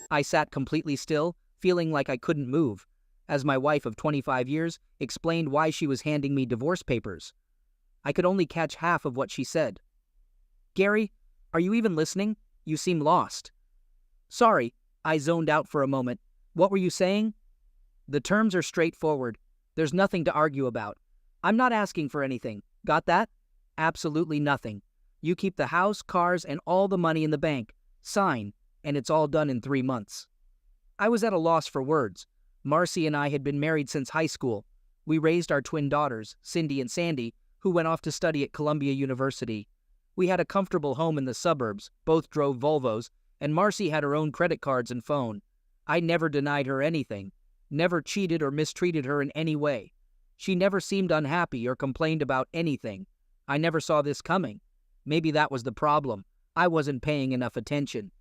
I sat completely still, feeling like I couldn't move, as my wife of 25 years explained why she was handing me divorce papers. I could only catch half of what she said. "Gary, are you even listening? You seem lost." "Sorry," I zoned out for a moment. "What were you saying?" "The terms are straightforward. There's nothing to argue about. I'm not asking for anything. Got that? Absolutely nothing. You keep the house, cars, and all the money in the bank. Sign, and it's all done in 3 months." I was at a loss for words. Marcy and I had been married since high school. We raised our twin daughters, Cindy and Sandy, who went off to study at Columbia University. We had a comfortable home in the suburbs, both drove Volvos, and Marcy had her own credit cards and phone. I never denied her anything, never cheated or mistreated her in any way. She never seemed unhappy or complained about anything. I never saw this coming. Maybe that was the problem. I wasn't paying enough attention.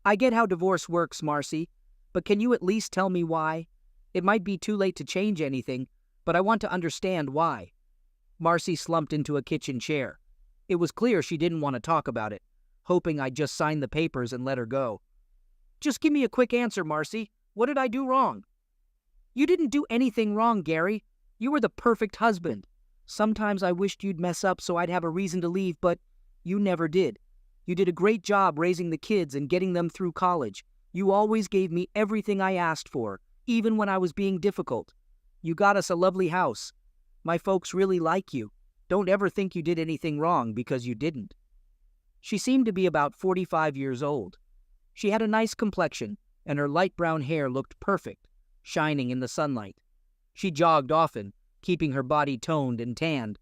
"I get how divorce works, Marcy, but can you at least tell me why? It might be too late to change anything, but I want to understand why." Marcy slumped into a kitchen chair. It was clear she didn't want to talk about it, hoping I'd just sign the papers and let her go. "Just give me a quick answer, Marcy. What did I do wrong?" "You didn't do anything wrong, Gary. You were the perfect husband. Sometimes I wished you'd mess up so I'd have a reason to leave, but you never did. You did a great job raising the kids and getting them through college. You always gave me everything I asked for, even when I was being difficult. You got us a lovely house. My folks really like you. Don't ever think you did anything wrong, because you didn't." She seemed to be about 45 years old. She had a nice complexion, and her light brown hair looked perfect, shining in the sunlight. She jogged often, keeping her body toned and tanned.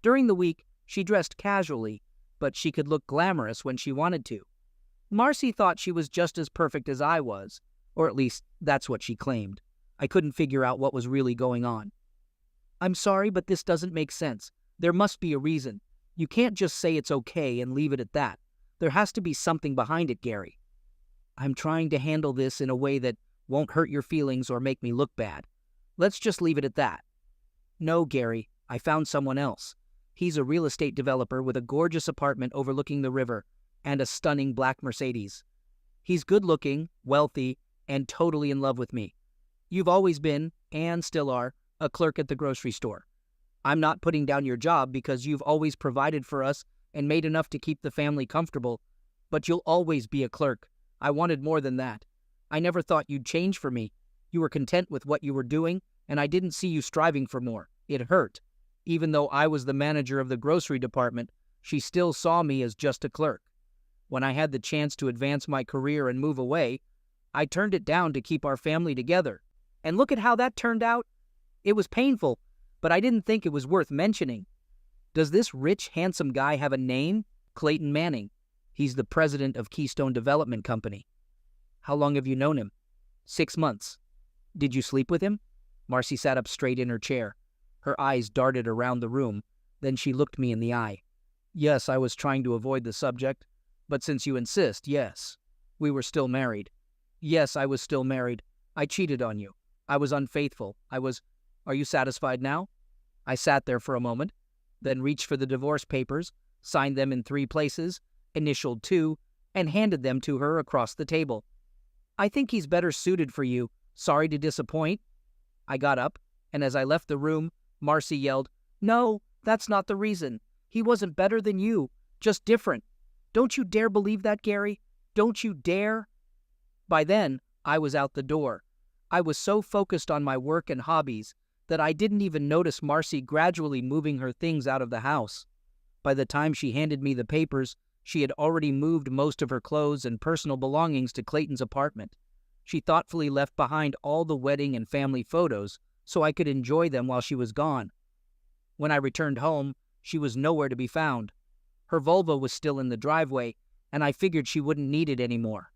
During the week, she dressed casually, but she could look glamorous when she wanted to. Marcy thought she was just as perfect as I was, or at least that's what she claimed. I couldn't figure out what was really going on. "I'm sorry, but this doesn't make sense. There must be a reason. You can't just say it's okay and leave it at that. There has to be something behind it, Gary." "I'm trying to handle this in a way that won't hurt your feelings or make me look bad. Let's just leave it at that." "No, Gary, I found someone else. He's a real estate developer with a gorgeous apartment overlooking the river and a stunning black Mercedes. He's good-looking, wealthy, and totally in love with me. You've always been, and still are, a clerk at the grocery store. I'm not putting down your job because you've always provided for us and made enough to keep the family comfortable, but you'll always be a clerk. I wanted more than that. I never thought you'd change for me. You were content with what you were doing, and I didn't see you striving for more. It hurt. Even though I was the manager of the grocery department, she still saw me as just a clerk. When I had the chance to advance my career and move away, I turned it down to keep our family together. And look at how that turned out. It was painful, but I didn't think it was worth mentioning. Does this rich, handsome guy have a name? Clayton Manning. He's the president of Keystone Development Company." "How long have you known him?" 6 months. "Did you sleep with him?" Marcy sat up straight in her chair. Her eyes darted around the room. Then she looked me in the eye. "Yes, I was trying to avoid the subject. But since you insist, yes. We were still married." "Yes, I was still married. I cheated on you. I was unfaithful. Are you satisfied now?" I sat there for a moment, then reached for the divorce papers, signed them in 3 places, initialed 2, and handed them to her across the table. "I think he's better suited for you. Sorry to disappoint." I got up, and as I left the room, Marcy yelled, "No, that's not the reason. He wasn't better than you, just different. Don't you dare believe that, Gary. Don't you dare." By then, I was out the door. I was so focused on my work and hobbies that I didn't even notice Marcy gradually moving her things out of the house. By the time she handed me the papers, she had already moved most of her clothes and personal belongings to Clayton's apartment. She thoughtfully left behind all the wedding and family photos so I could enjoy them while she was gone. When I returned home, she was nowhere to be found. Her Volvo was still in the driveway, and I figured she wouldn't need it anymore.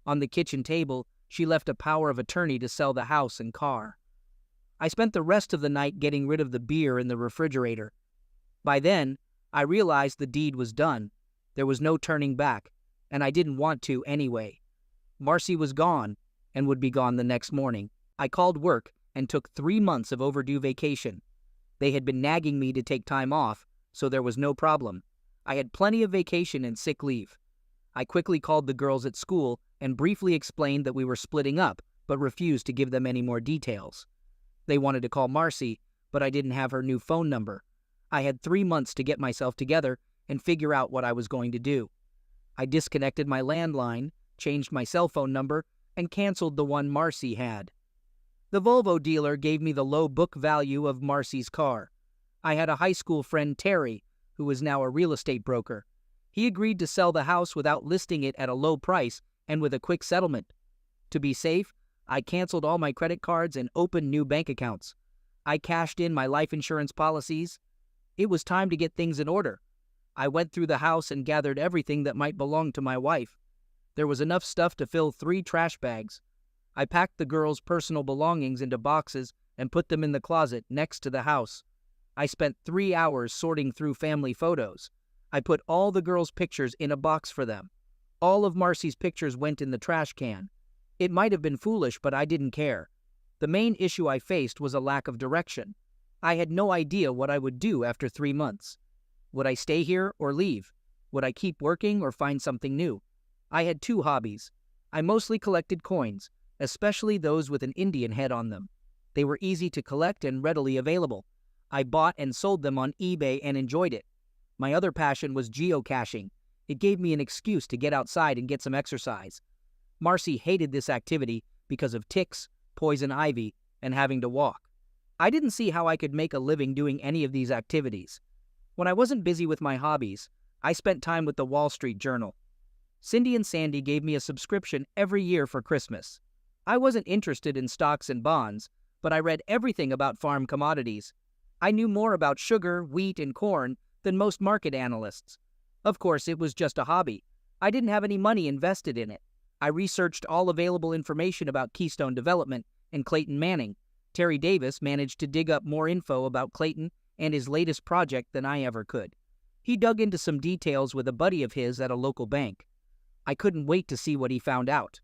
On the kitchen table, she left a power of attorney to sell the house and car. I spent the rest of the night getting rid of the beer in the refrigerator. By then, I realized the deed was done. There was no turning back, and I didn't want to anyway. Marcy was gone, and would be gone the next morning. I called work and took 3 months of overdue vacation. They had been nagging me to take time off, so there was no problem. I had plenty of vacation and sick leave. I quickly called the girls at school and briefly explained that we were splitting up, but refused to give them any more details. They wanted to call Marcy, but I didn't have her new phone number. I had 3 months to get myself together and figure out what I was going to do. I disconnected my landline, changed my cell phone number, and canceled the one Marcy had. The Volvo dealer gave me the low book value of Marcy's car. I had a high school friend, Terry, who is now a real estate broker. He agreed to sell the house without listing it at a low price and with a quick settlement. To be safe, I canceled all my credit cards and opened new bank accounts. I cashed in my life insurance policies. It was time to get things in order. I went through the house and gathered everything that might belong to my wife. There was enough stuff to fill 3 trash bags. I packed the girls' personal belongings into boxes and put them in the closet next to the house. I spent 3 hours sorting through family photos. I put all the girls' pictures in a box for them. All of Marcy's pictures went in the trash can. It might have been foolish, but I didn't care. The main issue I faced was a lack of direction. I had no idea what I would do after 3 months. Would I stay here or leave? Would I keep working or find something new? I had 2 hobbies. I mostly collected coins, especially those with an Indian head on them. They were easy to collect and readily available. I bought and sold them on eBay and enjoyed it. My other passion was geocaching. It gave me an excuse to get outside and get some exercise. Marcy hated this activity because of ticks, poison ivy, and having to walk. I didn't see how I could make a living doing any of these activities. When I wasn't busy with my hobbies, I spent time with the Wall Street Journal. Cindy and Sandy gave me a subscription every year for Christmas. I wasn't interested in stocks and bonds, but I read everything about farm commodities. I knew more about sugar, wheat, and corn than most market analysts. Of course, it was just a hobby. I didn't have any money invested in it. I researched all available information about Keystone Development and Clayton Manning. Terry Davis managed to dig up more info about Clayton and his latest project than I ever could. He dug into some details with a buddy of his at a local bank. I couldn't wait to see what he found out.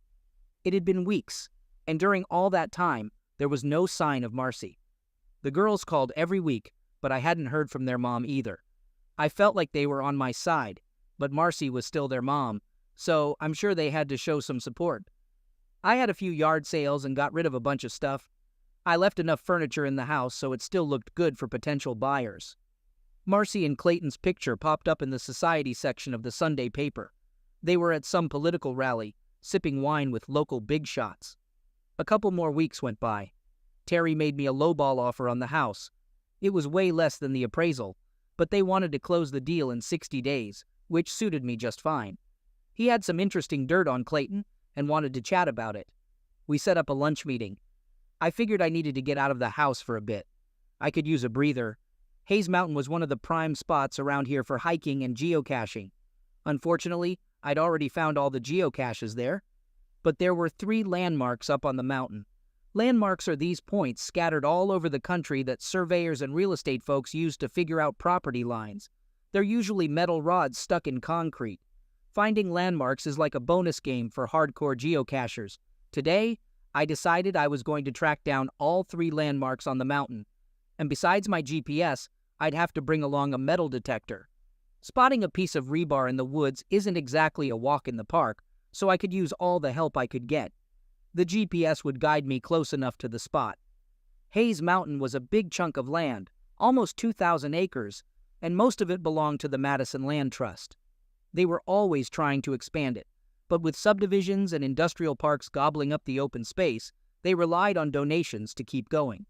It had been weeks, and during all that time, there was no sign of Marcy. The girls called every week, but I hadn't heard from their mom either. I felt like they were on my side, but Marcy was still their mom, so I'm sure they had to show some support. I had a few yard sales and got rid of a bunch of stuff. I left enough furniture in the house so it still looked good for potential buyers. Marcy and Clayton's picture popped up in the society section of the Sunday paper. They were at some political rally, sipping wine with local big shots. A couple more weeks went by. Terry made me a lowball offer on the house. It was way less than the appraisal, but they wanted to close the deal in 60 days, which suited me just fine. He had some interesting dirt on Clayton and wanted to chat about it. We set up a lunch meeting. I figured I needed to get out of the house for a bit. I could use a breather. Hayes Mountain was one of the prime spots around here for hiking and geocaching. Unfortunately, I'd already found all the geocaches there, but there were 3 landmarks up on the mountain. Landmarks are these points scattered all over the country that surveyors and real estate folks use to figure out property lines. They're usually metal rods stuck in concrete. Finding landmarks is like a bonus game for hardcore geocachers. Today, I decided I was going to track down all 3 landmarks on the mountain. And besides my GPS, I'd have to bring along a metal detector. Spotting a piece of rebar in the woods isn't exactly a walk in the park, so I could use all the help I could get. The GPS would guide me close enough to the spot. Hayes Mountain was a big chunk of land, almost 2,000 acres, and most of it belonged to the Madison Land Trust. They were always trying to expand it, but with subdivisions and industrial parks gobbling up the open space, they relied on donations to keep going.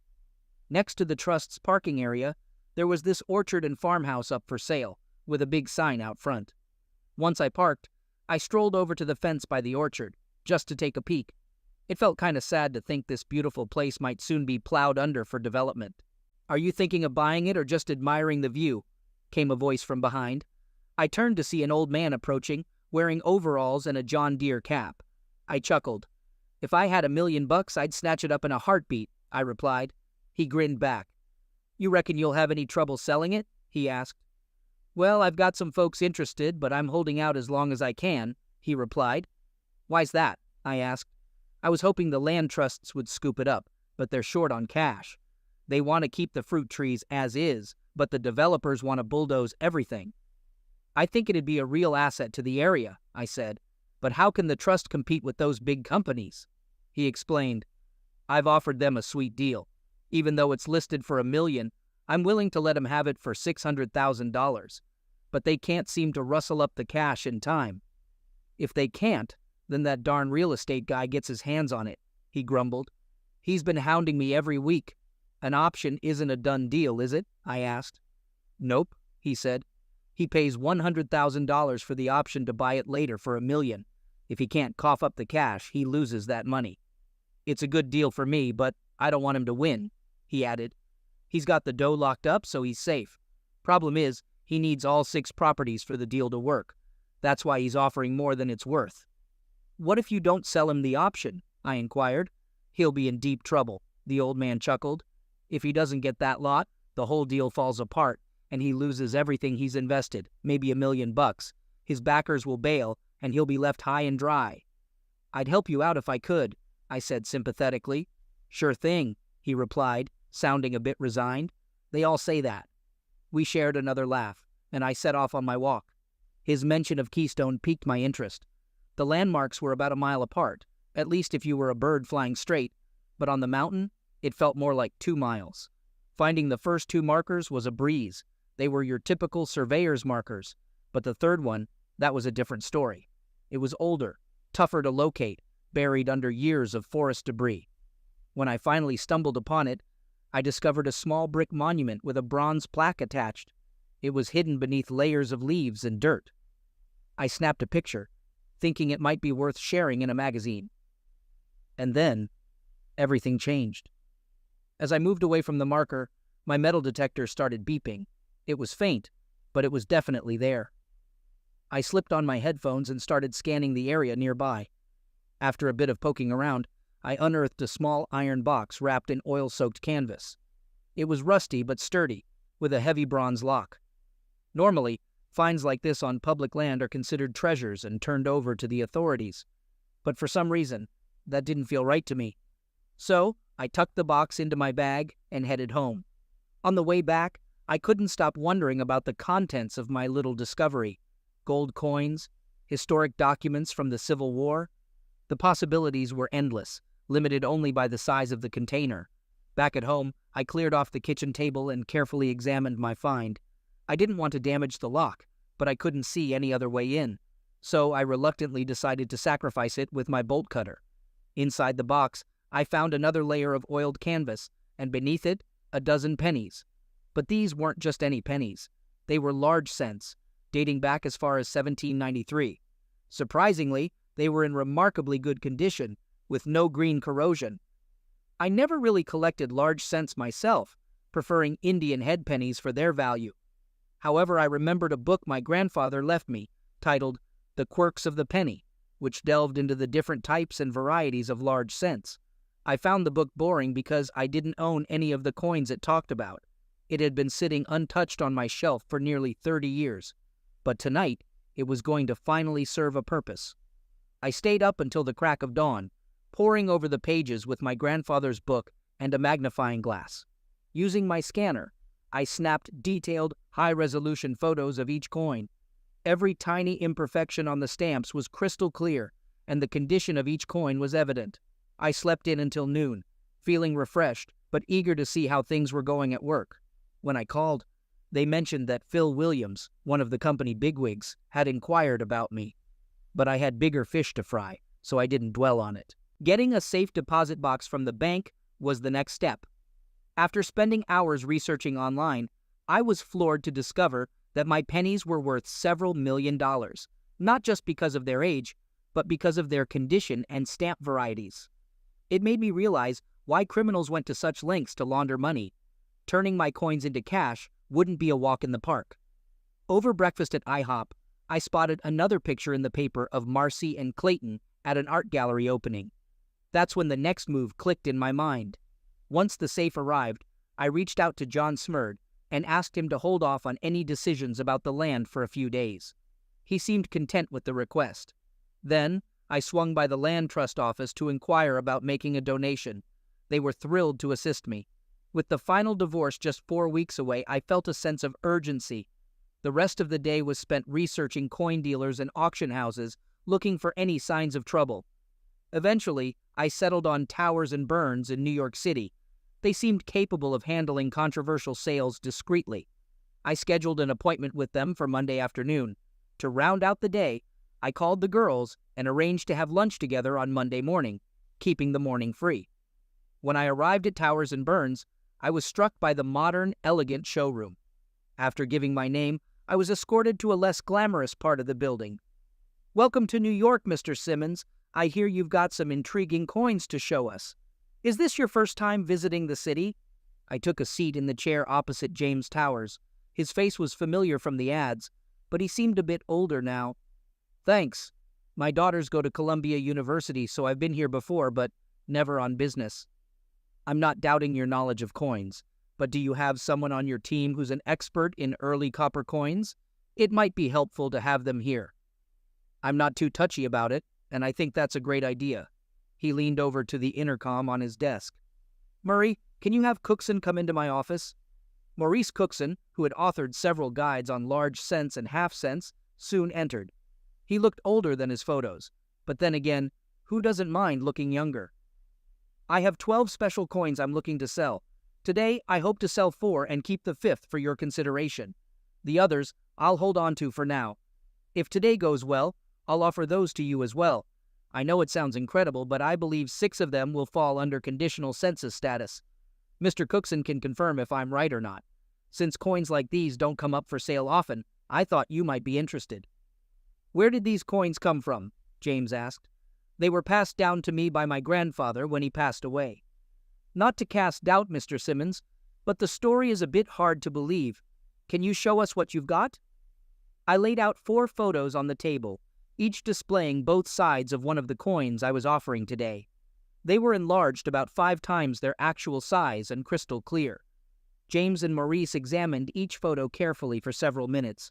Next to the Trust's parking area, there was this orchard and farmhouse up for sale, with a big sign out front. Once I parked, I strolled over to the fence by the orchard, just to take a peek. It felt kind of sad to think this beautiful place might soon be plowed under for development. "Are you thinking of buying it or just admiring the view?" came a voice from behind. I turned to see an old man approaching, wearing overalls and a John Deere cap. I chuckled. "If I had $1 million, I'd snatch it up in a heartbeat," I replied. He grinned back. "You reckon you'll have any trouble selling it?" he asked. "Well, I've got some folks interested, but I'm holding out as long as I can," he replied. "Why's that?" I asked. I was hoping the land trusts would scoop it up, but they're short on cash. They want to keep the fruit trees as is, but the developers want to bulldoze everything. "I think it'd be a real asset to the area," I said. "But how can the trust compete with those big companies?" He explained, "I've offered them a sweet deal. Even though it's listed for $1 million, I'm willing to let them have it for $600,000. But they can't seem to rustle up the cash in time." "If they can't, then that darn real estate guy gets his hands on it," he grumbled. "He's been hounding me every week. An option isn't a done deal, is it?" I asked. "Nope," he said. "He pays $100,000 for the option to buy it later for $1 million. If he can't cough up the cash, he loses that money. It's a good deal for me, but I don't want him to win," he added. "He's got the dough locked up, so he's safe. Problem is, he needs all 6 properties for the deal to work. That's why he's offering more than it's worth." "What if you don't sell him the option?" I inquired. "He'll be in deep trouble," the old man chuckled. "If he doesn't get that lot, the whole deal falls apart, and he loses everything he's invested, maybe $1 million. His backers will bail, and he'll be left high and dry." "I'd help you out if I could," I said sympathetically. "Sure thing," he replied, sounding a bit resigned. "They all say that." We shared another laugh, and I set off on my walk. His mention of Keystone piqued my interest. The landmarks were about a mile apart, at least if you were a bird flying straight, but on the mountain, it felt more like 2 miles. Finding the first 2 markers was a breeze. They were your typical surveyor's markers, but the third one, that was a different story. It was older, tougher to locate, buried under years of forest debris. When I finally stumbled upon it, I discovered a small brick monument with a bronze plaque attached. It was hidden beneath layers of leaves and dirt. I snapped a picture, thinking it might be worth sharing in a magazine. And then, everything changed. As I moved away from the marker, my metal detector started beeping. It was faint, but it was definitely there. I slipped on my headphones and started scanning the area nearby. After a bit of poking around, I unearthed a small iron box wrapped in oil-soaked canvas. It was rusty but sturdy, with a heavy bronze lock. Normally, finds like this on public land are considered treasures and turned over to the authorities. But for some reason, that didn't feel right to me. So, I tucked the box into my bag and headed home. On the way back, I couldn't stop wondering about the contents of my little discovery. Gold coins, historic documents from the Civil War. The possibilities were endless, limited only by the size of the container. Back at home, I cleared off the kitchen table and carefully examined my find. I didn't want to damage the lock, but I couldn't see any other way in, so I reluctantly decided to sacrifice it with my bolt cutter. Inside the box, I found another layer of oiled canvas, and beneath it, a dozen pennies. But these weren't just any pennies. They were large cents, dating back as far as 1793. Surprisingly, they were in remarkably good condition, with no green corrosion. I never really collected large cents myself, preferring Indian head pennies for their value. However, I remembered a book my grandfather left me, titled The Quirks of the Penny, which delved into the different types and varieties of large cents. I found the book boring because I didn't own any of the coins it talked about. It had been sitting untouched on my shelf for nearly 30 years. But tonight, it was going to finally serve a purpose. I stayed up until the crack of dawn, poring over the pages with my grandfather's book and a magnifying glass. Using my scanner, I snapped detailed, high-resolution photos of each coin. Every tiny imperfection on the stamps was crystal clear, and the condition of each coin was evident. I slept in until noon, feeling refreshed, but eager to see how things were going at work. When I called, they mentioned that Phil Williams, one of the company bigwigs, had inquired about me. But I had bigger fish to fry, so I didn't dwell on it. Getting a safe deposit box from the bank was the next step. After spending hours researching online, I was floored to discover that my pennies were worth several $1 million, not just because of their age, but because of their condition and stamp varieties. It made me realize why criminals went to such lengths to launder money. Turning my coins into cash wouldn't be a walk in the park. Over breakfast at IHOP, I spotted another picture in the paper of Marcy and Clayton at an art gallery opening. That's when the next move clicked in my mind. Once the safe arrived, I reached out to John Smurd and asked him to hold off on any decisions about the land for a few days. He seemed content with the request. Then, I swung by the Land Trust office to inquire about making a donation. They were thrilled to assist me. With the final divorce just 4 weeks away, I felt a sense of urgency. The rest of the day was spent researching coin dealers and auction houses looking for any signs of trouble. Eventually, I settled on Towers and Burns in New York City. They seemed capable of handling controversial sales discreetly. I scheduled an appointment with them for Monday afternoon. To round out the day, I called the girls and arranged to have lunch together on Monday morning, keeping the morning free. When I arrived at Towers and Burns, I was struck by the modern, elegant showroom. After giving my name, I was escorted to a less glamorous part of the building. "Welcome to New York, Mr. Simmons. I hear you've got some intriguing coins to show us. Is this your first time visiting the city?" I took a seat in the chair opposite James Towers. His face was familiar from the ads, but he seemed a bit older now. "Thanks. My daughters go to Columbia University, so I've been here before, but never on business." "I'm not doubting your knowledge of coins, but do you have someone on your team who's an expert in early copper coins? It might be helpful to have them here." "I'm not too touchy about it, and I think that's a great idea." He leaned over to the intercom on his desk. "Murray, can you have Cookson come into my office?" Maurice Cookson, who had authored several guides on large cents and half cents, soon entered. He looked older than his photos, but then again, who doesn't mind looking younger? "I have 12 special coins I'm looking to sell. Today, I hope to sell 4 and keep the 5th for your consideration. The others, I'll hold on to for now. If today goes well, I'll offer those to you as well. I know it sounds incredible, but I believe 6 of them will fall under conditional census status. Mr. Cookson can confirm if I'm right or not. Since coins like these don't come up for sale often, I thought you might be interested." "Where did these coins come from?" James asked. "They were passed down to me by my grandfather when he passed away." "Not to cast doubt, Mr. Simmons, but the story is a bit hard to believe. Can you show us what you've got?" I laid out 4 photos on the table, each displaying both sides of one of the coins I was offering today. They were enlarged about 5 times their actual size and crystal clear. James and Maurice examined each photo carefully for several minutes.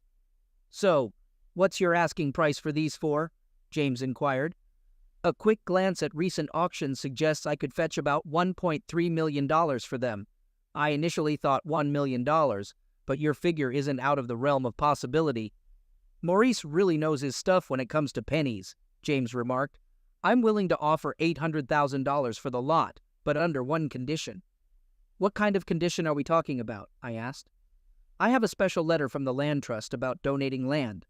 "So, what's your asking price for these 4? James inquired. "A quick glance at recent auctions suggests I could fetch about $1.3 million for them. I initially thought $1 million, but your figure isn't out of the realm of possibility." "Maurice really knows his stuff when it comes to pennies," James remarked. "I'm willing to offer $800,000 for the lot, but under one condition." "What kind of condition are we talking about?" I asked. "I have a special letter from the Land Trust about donating land.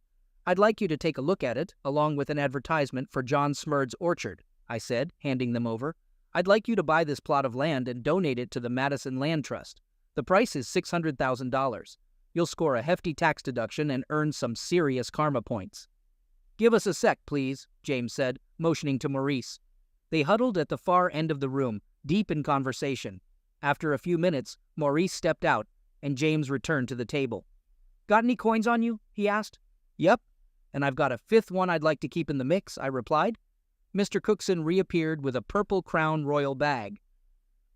I'd like you to take a look at it, along with an advertisement for John Smurd's orchard," I said, handing them over. "I'd like you to buy this plot of land and donate it to the Madison Land Trust. The price is $600,000. You'll score a hefty tax deduction and earn some serious karma points." "Give us a sec, please," James said, motioning to Maurice. They huddled at the far end of the room, deep in conversation. After a few minutes, Maurice stepped out, and James returned to the table. "Got any coins on you?" he asked. "Yep, and I've got a 5th one I'd like to keep in the mix," I replied. Mr. Cookson reappeared with a purple Crown Royal bag.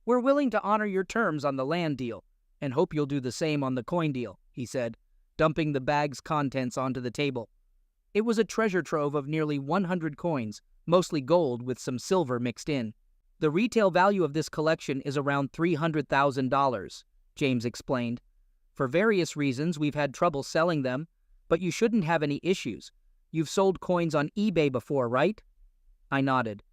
"We're willing to honor your terms on the land deal, and hope you'll do the same on the coin deal," he said, dumping the bag's contents onto the table. It was a treasure trove of nearly 100 coins, mostly gold with some silver mixed in. "The retail value of this collection is around $300,000, James explained. "For various reasons, we've had trouble selling them, but you shouldn't have any issues. You've sold coins on eBay before, right?" I nodded.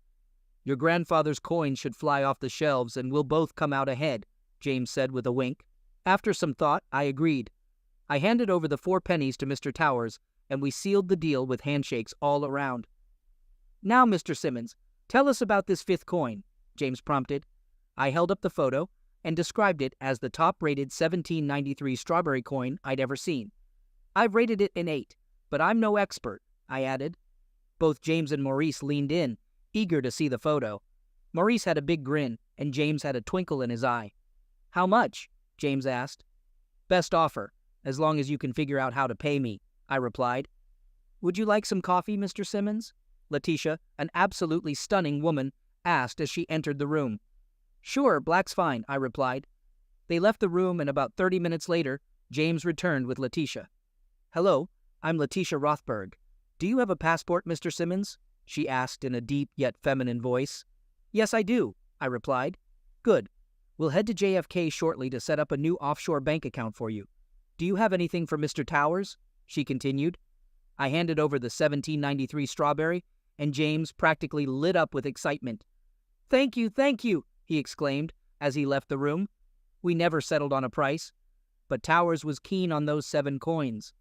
"Your grandfather's coins should fly off the shelves and we'll both come out ahead," James said with a wink. After some thought, I agreed. I handed over the 4 pennies to Mr. Towers, and we sealed the deal with handshakes all around. "Now, Mr. Simmons, tell us about this 5th coin," James prompted. I held up the photo and described it as the top-rated 1793 strawberry coin I'd ever seen. "I've rated it an 8, but I'm no expert," I added. Both James and Maurice leaned in, eager to see the photo. Maurice had a big grin, and James had a twinkle in his eye. "How much?" James asked. "Best offer, as long as you can figure out how to pay me," I replied. "Would you like some coffee, Mr. Simmons?" Letitia, an absolutely stunning woman, asked as she entered the room. "Sure, black's fine," I replied. They left the room, and about 30 minutes later, James returned with Letitia. "Hello, I'm Letitia Rothberg. Do you have a passport, Mr. Simmons?" she asked in a deep yet feminine voice. "Yes, I do," I replied. "Good. We'll head to JFK shortly to set up a new offshore bank account for you. Do you have anything for Mr. Towers?" she continued. I handed over the 1793 strawberry, and James practically lit up with excitement. Thank you, he exclaimed as he left the room. We never settled on a price, but Towers was keen on those 7 coins.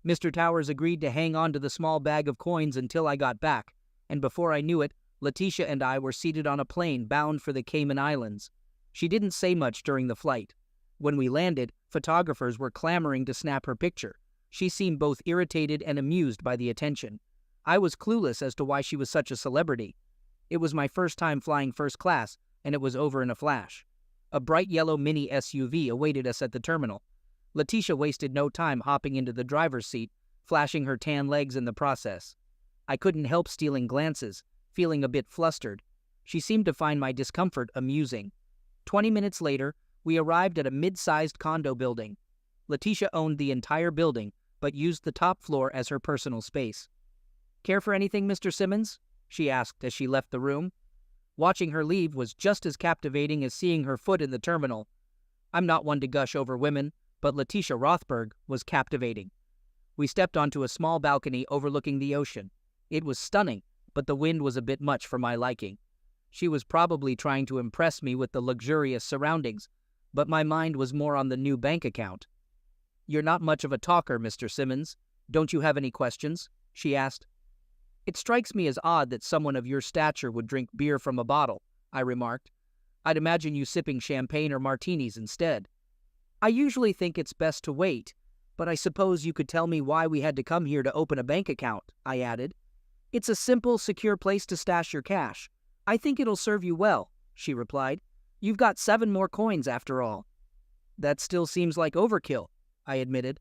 Mr. Towers agreed to hang on to the small bag of coins until I got back, and before I knew it, Letitia and I were seated on a plane bound for the Cayman Islands. She didn't say much during the flight. When we landed, photographers were clamoring to snap her picture. She seemed both irritated and amused by the attention. I was clueless as to why she was such a celebrity. It was my first time flying first class, and it was over in a flash. A bright yellow mini SUV awaited us at the terminal. Letitia wasted no time hopping into the driver's seat, flashing her tan legs in the process. I couldn't help stealing glances, feeling a bit flustered. She seemed to find my discomfort amusing. 20 minutes later, we arrived at a mid-sized condo building. Letitia owned the entire building, but used the top floor as her personal space. "Care for anything, Mr. Simmons?" she asked as she left the room. Watching her leave was just as captivating as seeing her foot in the terminal. I'm not one to gush over women, but Letitia Rothberg was captivating. We stepped onto a small balcony overlooking the ocean. It was stunning, but the wind was a bit much for my liking. She was probably trying to impress me with the luxurious surroundings, but my mind was more on the new bank account. "You're not much of a talker, Mr. Simmons. Don't you have any questions?" she asked. "It strikes me as odd that someone of your stature would drink beer from a bottle," I remarked. "I'd imagine you sipping champagne or martinis instead." "I usually think it's best to wait, but I suppose you could tell me why we had to come here to open a bank account," I added. "It's a simple, secure place to stash your cash. I think it'll serve you well," she replied. "You've got 7 more coins after all." "That still seems like overkill," I admitted.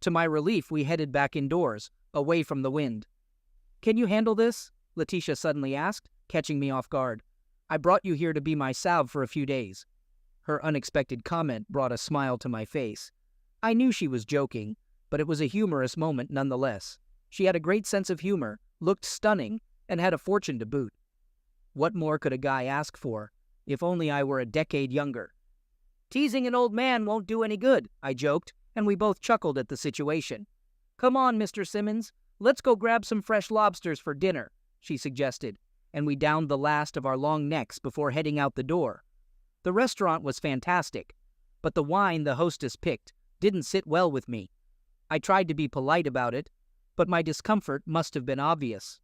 To my relief, we headed back indoors, away from the wind. "Can you handle this?" Letitia suddenly asked, catching me off guard. "I brought you here to be my salve for a few days." Her unexpected comment brought a smile to my face. I knew she was joking, but it was a humorous moment nonetheless. She had a great sense of humor, looked stunning, and had a fortune to boot. What more could a guy ask for? If only I were a decade younger. "Teasing an old man won't do any good," I joked, and we both chuckled at the situation. "Come on, Mr. Simmons, let's go grab some fresh lobsters for dinner," she suggested, and we downed the last of our long necks before heading out the door. The restaurant was fantastic, but the wine the hostess picked didn't sit well with me. I tried to be polite about it, but my discomfort must have been obvious.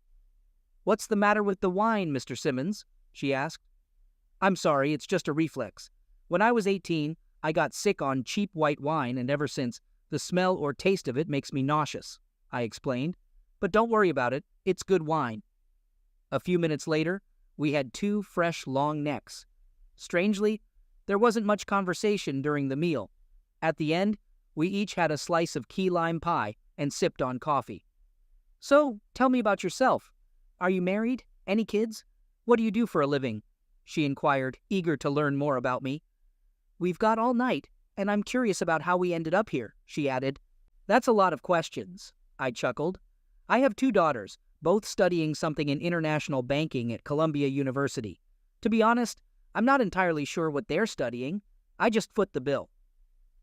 "What's the matter with the wine, Mr. Simmons?" she asked. "I'm sorry, it's just a reflex. When I was 18, I got sick on cheap white wine, and ever since, the smell or taste of it makes me nauseous," I explained. "But don't worry about it, it's good wine." A few minutes later, we had 2 fresh long necks. Strangely, there wasn't much conversation during the meal. At the end, we each had a slice of key lime pie and sipped on coffee. "So, tell me about yourself. Are you married? Any kids? What do you do for a living?" she inquired, eager to learn more about me. "We've got all night, and I'm curious about how we ended up here," she added. "That's a lot of questions," I chuckled. "I have 2 daughters, both studying something in international banking at Columbia University. To be honest, I'm not entirely sure what they're studying. I just foot the bill."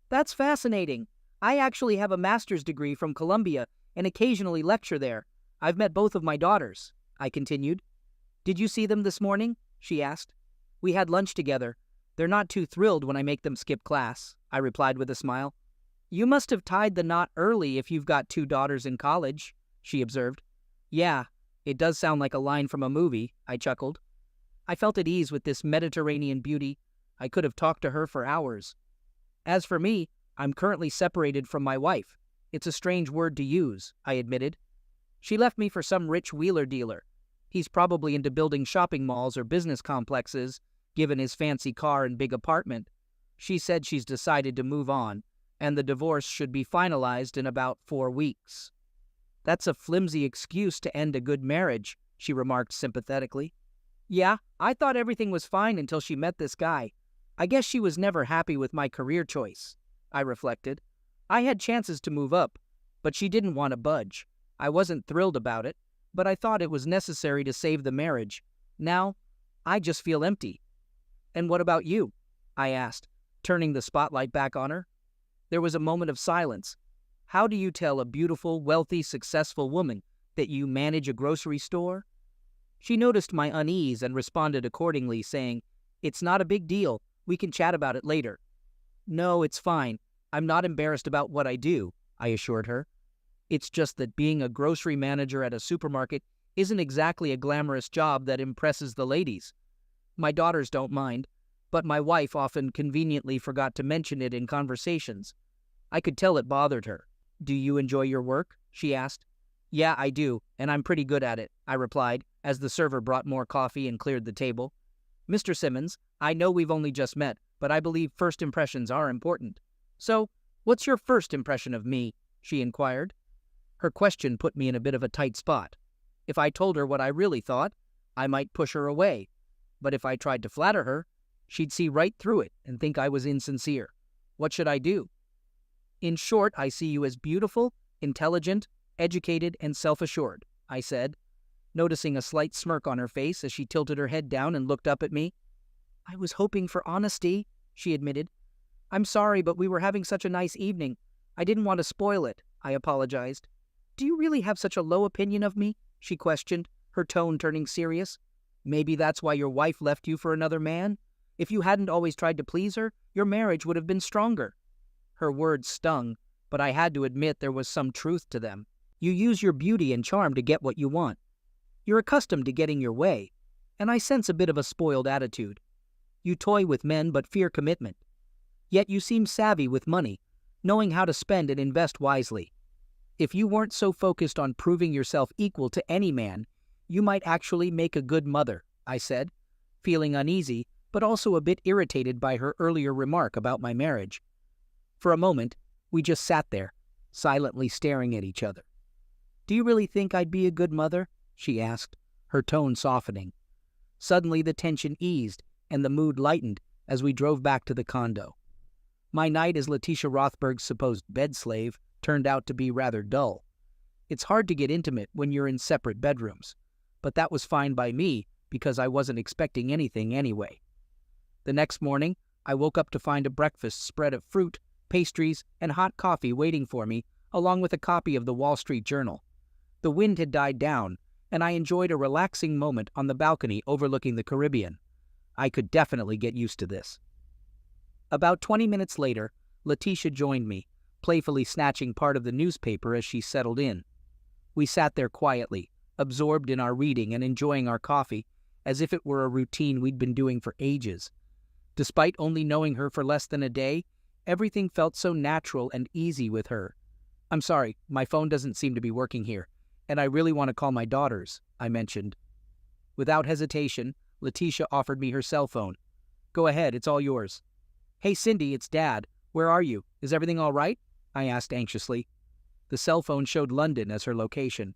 "That's fascinating. I actually have a master's degree from Columbia and occasionally lecture there. I've met both of my daughters," I continued. "Did you see them this morning?" she asked. "We had lunch together. They're not too thrilled when I make them skip class," I replied with a smile. "You must have tied the knot early if you've got 2 daughters in college," she observed. "Yeah, it does sound like a line from a movie," I chuckled. I felt at ease with this Mediterranean beauty. I could have talked to her for hours. "As for me, I'm currently separated from my wife. It's a strange word to use," I admitted. "She left me for some rich wheeler dealer. He's probably into building shopping malls or business complexes, given his fancy car and big apartment. She said she's decided to move on, and the divorce should be finalized in about 4 weeks. "That's a flimsy excuse to end a good marriage," she remarked sympathetically. "Yeah, I thought everything was fine until she met this guy. I guess she was never happy with my career choice," I reflected. "I had chances to move up, but she didn't want to budge. I wasn't thrilled about it, but I thought it was necessary to save the marriage. Now, I just feel empty." "And what about you?" I asked, turning the spotlight back on her. There was a moment of silence. How do you tell a beautiful, wealthy, successful woman that you manage a grocery store? She noticed my unease and responded accordingly, saying, "It's not a big deal. We can chat about it later." "No, it's fine. I'm not embarrassed about what I do," I assured her. "It's just that being a grocery manager at a supermarket isn't exactly a glamorous job that impresses the ladies. My daughters don't mind, but my wife often conveniently forgot to mention it in conversations." I could tell it bothered her. "Do you enjoy your work?" she asked. "Yeah, I do, and I'm pretty good at it," I replied, as the server brought more coffee and cleared the table. "Mr. Simmons, I know we've only just met, but I believe first impressions are important. So, what's your first impression of me?" she inquired. Her question put me in a bit of a tight spot. If I told her what I really thought, I might push her away. But if I tried to flatter her, she'd see right through it and think I was insincere. What should I do? "In short, I see you as beautiful, intelligent, educated, and self-assured," I said, noticing a slight smirk on her face as she tilted her head down and looked up at me. "I was hoping for honesty," she admitted. "I'm sorry, but we were having such a nice evening. I didn't want to spoil it," I apologized. "Do you really have such a low opinion of me?" she questioned, her tone turning serious. "Maybe that's why your wife left you for another man? If you hadn't always tried to please her, your marriage would have been stronger." Her words stung, but I had to admit there was some truth to them. You use your beauty and charm to get what you want. You're accustomed to getting your way, and I sense a bit of a spoiled attitude. You toy with men but fear commitment. Yet you seem savvy with money, knowing how to spend and invest wisely. If you weren't so focused on proving yourself equal to any man, you might actually make a good mother, I said, feeling uneasy, but also a bit irritated by her earlier remark about my marriage. For a moment, we just sat there, silently staring at each other. "Do you really think I'd be a good mother?" she asked, her tone softening. Suddenly the tension eased, and the mood lightened as we drove back to the condo. My night as Letitia Rothberg's supposed bed slave turned out to be rather dull. It's hard to get intimate when you're in separate bedrooms, but that was fine by me because I wasn't expecting anything anyway. The next morning, I woke up to find a breakfast spread of fruit, pastries, and hot coffee waiting for me, along with a copy of the Wall Street Journal. The wind had died down, and I enjoyed a relaxing moment on the balcony overlooking the Caribbean. I could definitely get used to this. About 20 minutes later, Letitia joined me, playfully snatching part of the newspaper as she settled in. We sat there quietly, absorbed in our reading and enjoying our coffee, as if it were a routine we'd been doing for ages. Despite only knowing her for less than a day, everything felt so natural and easy with her. "I'm sorry, my phone doesn't seem to be working here, and I really want to call my daughters," I mentioned. Without hesitation, Letitia offered me her cell phone. "Go ahead, it's all yours." "Hey Cindy, it's Dad. Where are you? Is everything all right?" I asked anxiously. The cell phone showed London as her location.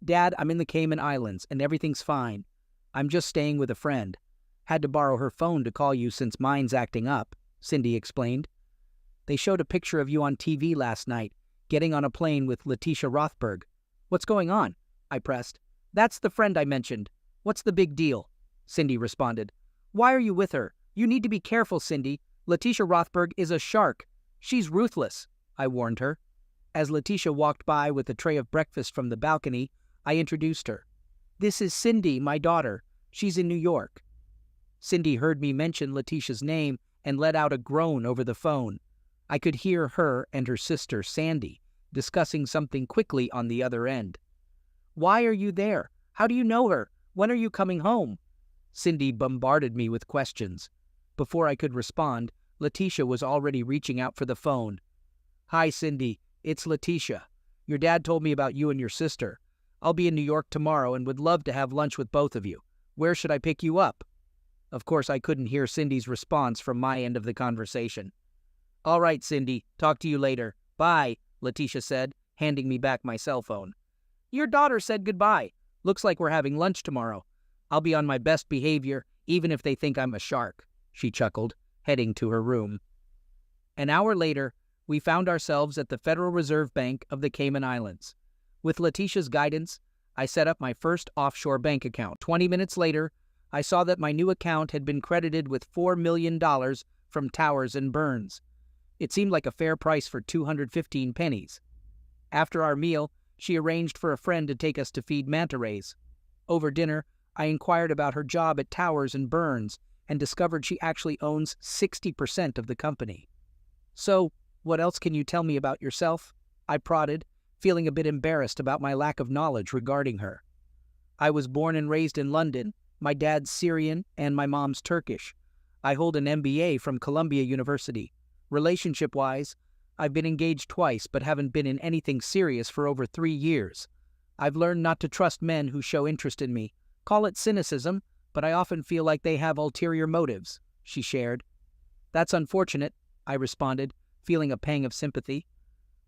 "Dad, I'm in the Cayman Islands, and everything's fine. I'm just staying with a friend. Had to borrow her phone to call you since mine's acting up," Cindy explained. "They showed a picture of you on TV last night, getting on a plane with Letitia Rothberg. What's going on?" I pressed. "That's the friend I mentioned. What's the big deal?" Cindy responded. "Why are you with her? You need to be careful, Cindy. Letitia Rothberg is a shark. She's ruthless," I warned her. As Letitia walked by with a tray of breakfast from the balcony, I introduced her. "This is Cindy, my daughter. She's in New York." Cindy heard me mention Letitia's name and let out a groan over the phone. I could hear her and her sister, Sandy, discussing something quickly on the other end. "Why are you there? How do you know her? When are you coming home?" Cindy bombarded me with questions. Before I could respond, Letitia was already reaching out for the phone. "Hi, Cindy. It's Letitia. Your dad told me about you and your sister. I'll be in New York tomorrow and would love to have lunch with both of you. Where should I pick you up?" Of course, I couldn't hear Cindy's response from my end of the conversation. "All right, Cindy. Talk to you later. Bye," Letitia said, handing me back my cell phone. "Your daughter said goodbye. Looks like we're having lunch tomorrow. I'll be on my best behavior, even if they think I'm a shark," she chuckled, heading to her room. An hour later, we found ourselves at the Federal Reserve Bank of the Cayman Islands. With Letitia's guidance, I set up my first offshore bank account. 20 minutes later, I saw that my new account had been credited with $4 million from Towers and Burns. It seemed like a fair price for 215 pennies. After our meal, she arranged for a friend to take us to feed manta rays. Over dinner, I inquired about her job at Towers and Burns and discovered she actually owns 60% of the company. "So, what else can you tell me about yourself?" I prodded, feeling a bit embarrassed about my lack of knowledge regarding her. "I was born and raised in London. My dad's Syrian and my mom's Turkish. I hold an MBA from Columbia University. Relationship-wise, I've been engaged twice but haven't been in anything serious for over 3 years. I've learned not to trust men who show interest in me. Call it cynicism, but I often feel like they have ulterior motives," she shared. "That's unfortunate," I responded, feeling a pang of sympathy.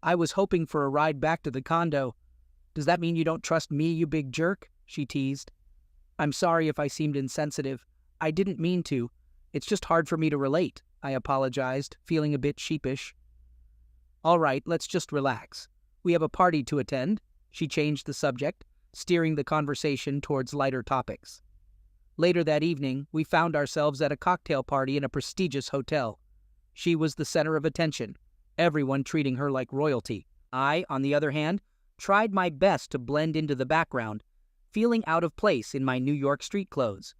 "I was hoping for a ride back to the condo." "Does that mean you don't trust me, you big jerk?" she teased. "I'm sorry if I seemed insensitive. I didn't mean to. It's just hard for me to relate," I apologized, feeling a bit sheepish. "All right, let's just relax. We have a party to attend," she changed the subject, steering the conversation towards lighter topics. Later that evening, we found ourselves at a cocktail party in a prestigious hotel. She was the center of attention, everyone treating her like royalty. I, on the other hand, tried my best to blend into the background, feeling out of place in my New York street clothes.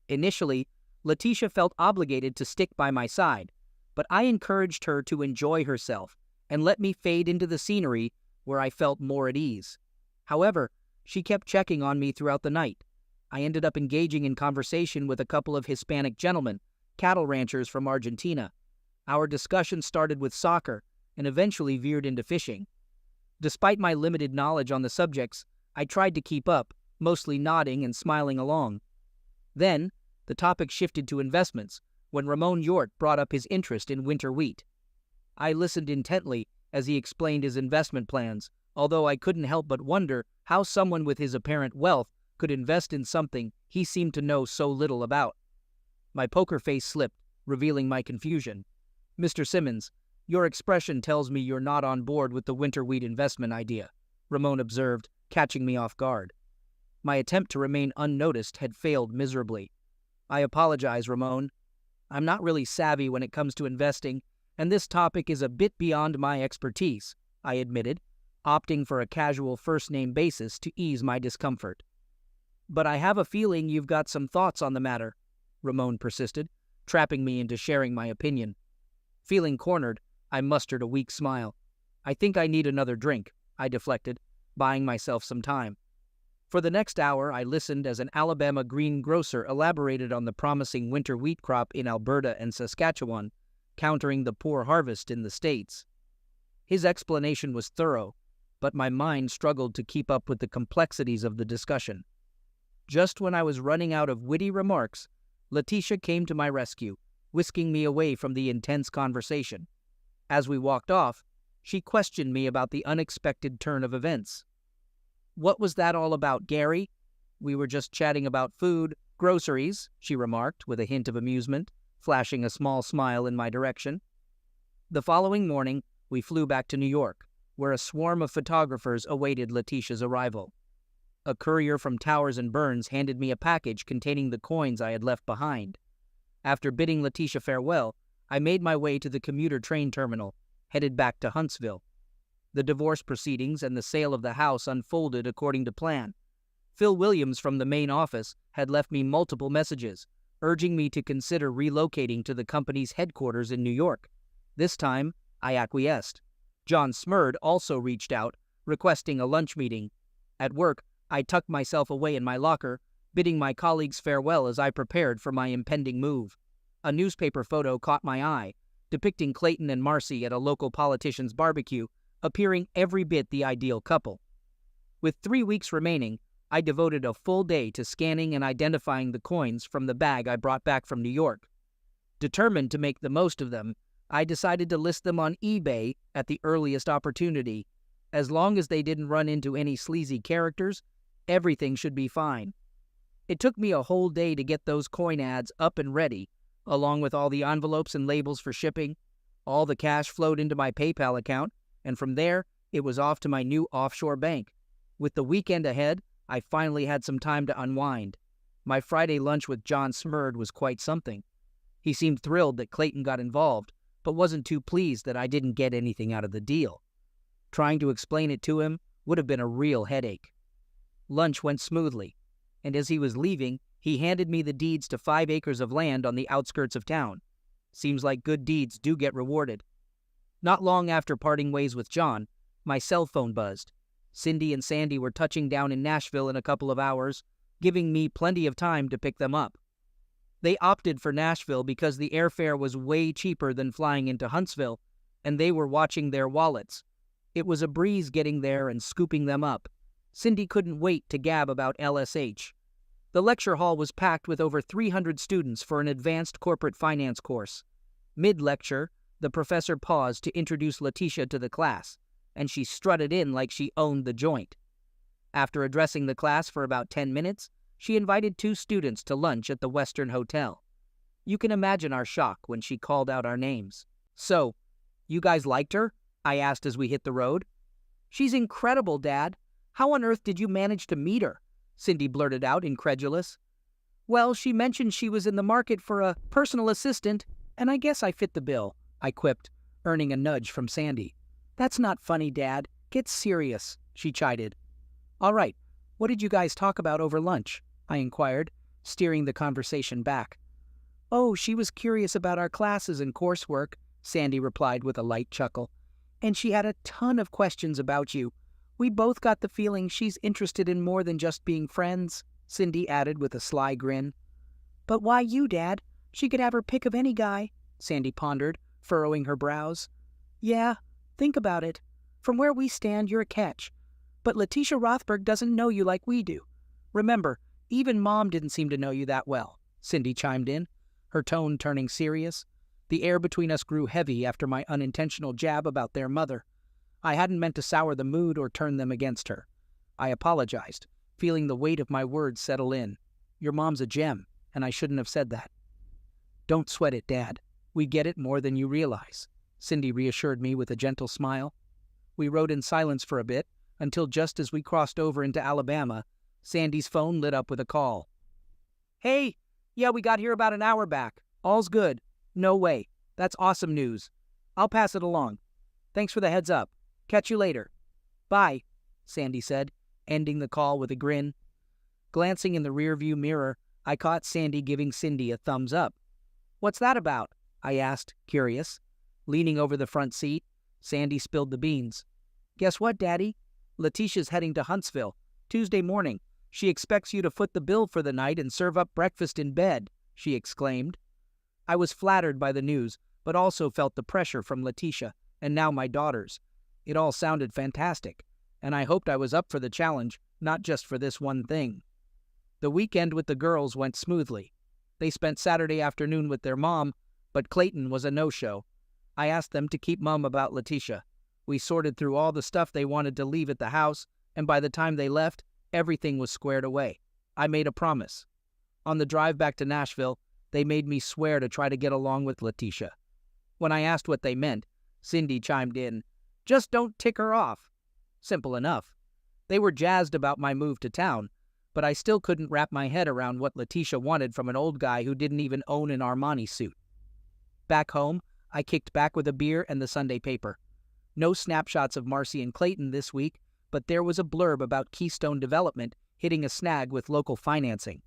Initially, Letitia felt obligated to stick by my side, but I encouraged her to enjoy herself and let me fade into the scenery where I felt more at ease. However, she kept checking on me throughout the night. I ended up engaging in conversation with a couple of Hispanic gentlemen, cattle ranchers from Argentina. Our discussion started with soccer and eventually veered into fishing. Despite my limited knowledge on the subjects, I tried to keep up, mostly nodding and smiling along. Then, the topic shifted to investments when Ramon Yort brought up his interest in winter wheat. I listened intently as he explained his investment plans, although I couldn't help but wonder how someone with his apparent wealth could invest in something he seemed to know so little about. My poker face slipped, revealing my confusion. "Mr. Simmons, your expression tells me you're not on board with the winter wheat investment idea," Ramon observed, catching me off guard. My attempt to remain unnoticed had failed miserably. "I apologize, Ramon. I'm not really savvy when it comes to investing, and this topic is a bit beyond my expertise," I admitted, opting for a casual first-name basis to ease my discomfort. "But I have a feeling you've got some thoughts on the matter," Ramon persisted, trapping me into sharing my opinion. Feeling cornered, I mustered a weak smile. "I think I need another drink," I deflected, buying myself some time. For the next hour, I listened as an Alabama greengrocer elaborated on the promising winter wheat crop in Alberta and Saskatchewan, countering the poor harvest in the States. His explanation was thorough, but my mind struggled to keep up with the complexities of the discussion. Just when I was running out of witty remarks, Letitia came to my rescue, whisking me away from the intense conversation. As we walked off, she questioned me about the unexpected turn of events. "What was that all about, Gary?" "We were just chatting about food, groceries," she remarked with a hint of amusement, flashing a small smile in my direction. The following morning, we flew back to New York, where a swarm of photographers awaited Letitia's arrival. A courier from Towers and Burns handed me a package containing the coins I had left behind. After bidding Letitia farewell, I made my way to the commuter train terminal, headed back to Huntsville. The divorce proceedings and the sale of the house unfolded according to plan. Phil Williams from the main office had left me multiple messages, urging me to consider relocating to the company's headquarters in New York. This time, I acquiesced. John Smurd also reached out, requesting a lunch meeting. At work, I tucked myself away in my locker, bidding my colleagues farewell as I prepared for my impending move. A newspaper photo caught my eye, depicting Clayton and Marcy at a local politician's barbecue, appearing every bit the ideal couple. With 3 weeks remaining, I devoted a full day to scanning and identifying the coins from the bag I brought back from New York. Determined to make the most of them, I decided to list them on eBay at the earliest opportunity. As long as they didn't run into any sleazy characters, everything should be fine. It took me a whole day to get those coin ads up and ready, along with all the envelopes and labels for shipping. All the cash flowed into my PayPal account, and from there, it was off to my new offshore bank. With the weekend ahead, I finally had some time to unwind. My Friday lunch with John Smurd was quite something. He seemed thrilled that Clayton got involved, but wasn't too pleased that I didn't get anything out of the deal. Trying to explain it to him would have been a real headache. Lunch went smoothly, and as he was leaving, he handed me the deeds to 5 acres of land on the outskirts of town. Seems like good deeds do get rewarded. Not long after parting ways with John, my cell phone buzzed. Cindy and Sandy were touching down in Nashville in a couple of hours, giving me plenty of time to pick them up. They opted for Nashville because the airfare was way cheaper than flying into Huntsville, and they were watching their wallets. It was a breeze getting there and scooping them up. Cindy couldn't wait to gab about LSH. The lecture hall was packed with over 300 students for an advanced corporate finance course. Mid-lecture, the professor paused to introduce Letitia to the class, and she strutted in like she owned the joint. After addressing the class for about 10 minutes, she invited 2 students to lunch at the Western Hotel. You can imagine our shock when she called out our names. "So, you guys liked her?" I asked as we hit the road. "She's incredible, Dad. How on earth did you manage to meet her?" Cindy blurted out, incredulous. "Well, she mentioned she was in the market for a personal assistant, and I guess I fit the bill," I quipped, earning a nudge from Sandy. "That's not funny, Dad. Get serious," she chided. "All right, what did you guys talk about over lunch?" I inquired, steering the conversation back. "Oh, she was curious about our classes and coursework," Sandy replied with a light chuckle. "And she had a ton of questions about you. We both got the feeling she's interested in more than just being friends," Cindy added with a sly grin. "But why you, Dad? She could have her pick of any guy," Sandy pondered, furrowing her brows. "Yeah, think about it. From where we stand, you're a catch. But Letitia Rothberg doesn't know you like we do. Remember, even Mom didn't seem to know you that well," Cindy chimed in, her tone turning serious. The air between us grew heavy after my unintentional jab about their mother. I hadn't meant to sour the mood or turn them against her. I apologized, feeling the weight of my words settle in. "Your mom's a gem, and I shouldn't have said that." "Don't sweat it, Dad. We get it more than you realize," Cindy reassured me with a gentle smile. We rode in silence for a bit, until just as we crossed over into Alabama, Sandy's phone lit up with a call. "Hey, yeah, we got here about an hour back. All's good. No way. That's awesome news. I'll pass it along. Thanks for the heads up. Catch you later." "Bye," Sandy said, ending the call with a grin. Glancing in the rearview mirror, I caught Sandy giving Cindy a thumbs up. "What's that about?" I asked, curious. Leaning over the front seat, Sandy spilled the beans. "Guess what, Daddy? Letitia's heading to Huntsville. Tuesday morning. She expects you to foot the bill for the night and serve up breakfast in bed," she exclaimed. I was flattered by the news, but also felt the pressure from Letitia, and now my daughters. It all sounded fantastic, and I hoped I was up for the challenge, not just for this one thing. The weekend with the girls went smoothly. They spent Saturday afternoon with their mom, but Clayton was a no-show. I asked them to keep mum about Letitia. We sorted through all the stuff they wanted to leave at the house, and by the time they left, everything was squared away. I made a promise. On the drive back to Nashville, they made me swear to try to get along with Letitia. When I asked what they meant, Cindy chimed in, "Just don't tick her off." Simple enough. They were jazzed about my move to town, but I still couldn't wrap my head around what Letitia wanted from an old guy who didn't even own an Armani suit. Back home, I kicked back with a beer and the Sunday paper. No snapshots of Marcy and Clayton this week, but there was a blurb about Keystone Development hitting a snag with local financing.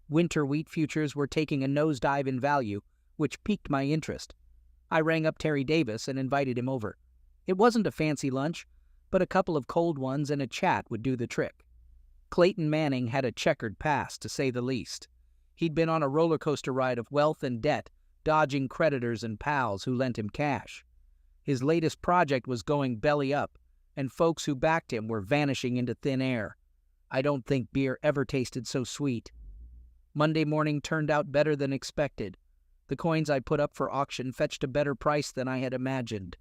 Winter wheat futures were taking a nosedive in value, which piqued my interest. I rang up Terry Davis and invited him over. It wasn't a fancy lunch, but a couple of cold ones and a chat would do the trick. Clayton Manning had a checkered past, to say the least. He'd been on a roller coaster ride of wealth and debt, dodging creditors and pals who lent him cash. His latest project was going belly up, and folks who backed him were vanishing into thin air. I don't think beer ever tasted so sweet. Monday morning turned out better than expected. The coins I put up for auction fetched a better price than I had imagined.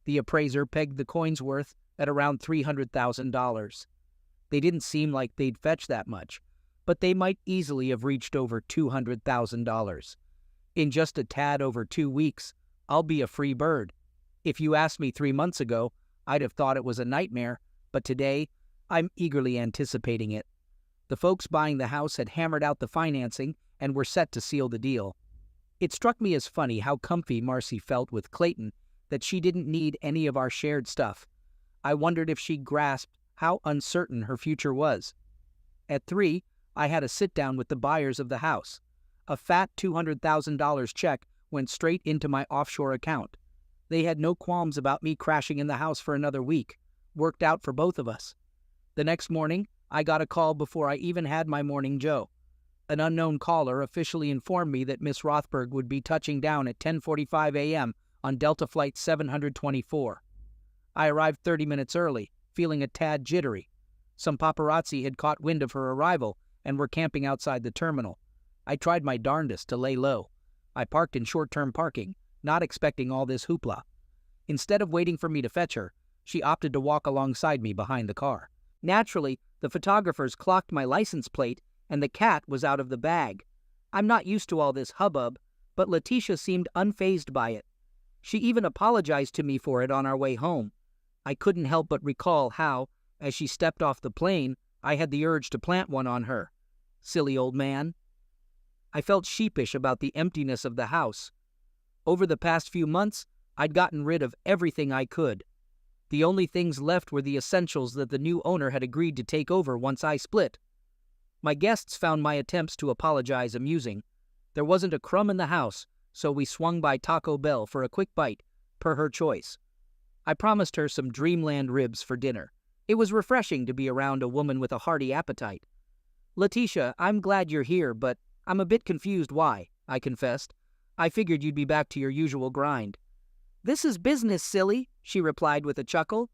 The appraiser pegged the coins' worth at around $300,000. They didn't seem like they'd fetch that much, but they might easily have reached over $200,000. In just a tad over 2 weeks, I'll be a free bird. If you asked me 3 months ago, I'd have thought it was a nightmare, but today, I'm eagerly anticipating it. The folks buying the house had hammered out the financing and were set to seal the deal. It struck me as funny how comfy Marcy felt with Clayton, that she didn't need any of our shared stuff. I wondered if she grasped how uncertain her future was. At 3, I had a sit-down with the buyers of the house. A fat $200,000 check went straight into my offshore account. They had no qualms about me crashing in the house for another week. Worked out for both of us. The next morning, I got a call before I even had my morning joe. An unknown caller officially informed me that Miss Rothberg would be touching down at 10:45 a.m. on Delta Flight 724. I arrived 30 minutes early, feeling a tad jittery. Some paparazzi had caught wind of her arrival and were camping outside the terminal. I tried my darndest to lay low. I parked in short-term parking, not expecting all this hoopla. Instead of waiting for me to fetch her, she opted to walk alongside me behind the car. Naturally, the photographers clocked my license plate, and the cat was out of the bag. I'm not used to all this hubbub, but Letitia seemed unfazed by it. She even apologized to me for it on our way home. I couldn't help but recall how, as she stepped off the plane, I had the urge to plant one on her. Silly old man. I felt sheepish about the emptiness of the house. Over the past few months, I'd gotten rid of everything I could. The only things left were the essentials that the new owner had agreed to take over once I split. My guests found my attempts to apologize amusing. There wasn't a crumb in the house, so we swung by Taco Bell for a quick bite, per her choice. I promised her some dreamland ribs for dinner. It was refreshing to be around a woman with a hearty appetite. Letitia, I'm glad you're here, but I'm a bit confused why, I confessed. I figured you'd be back to your usual grind. This is business, silly, she replied with a chuckle.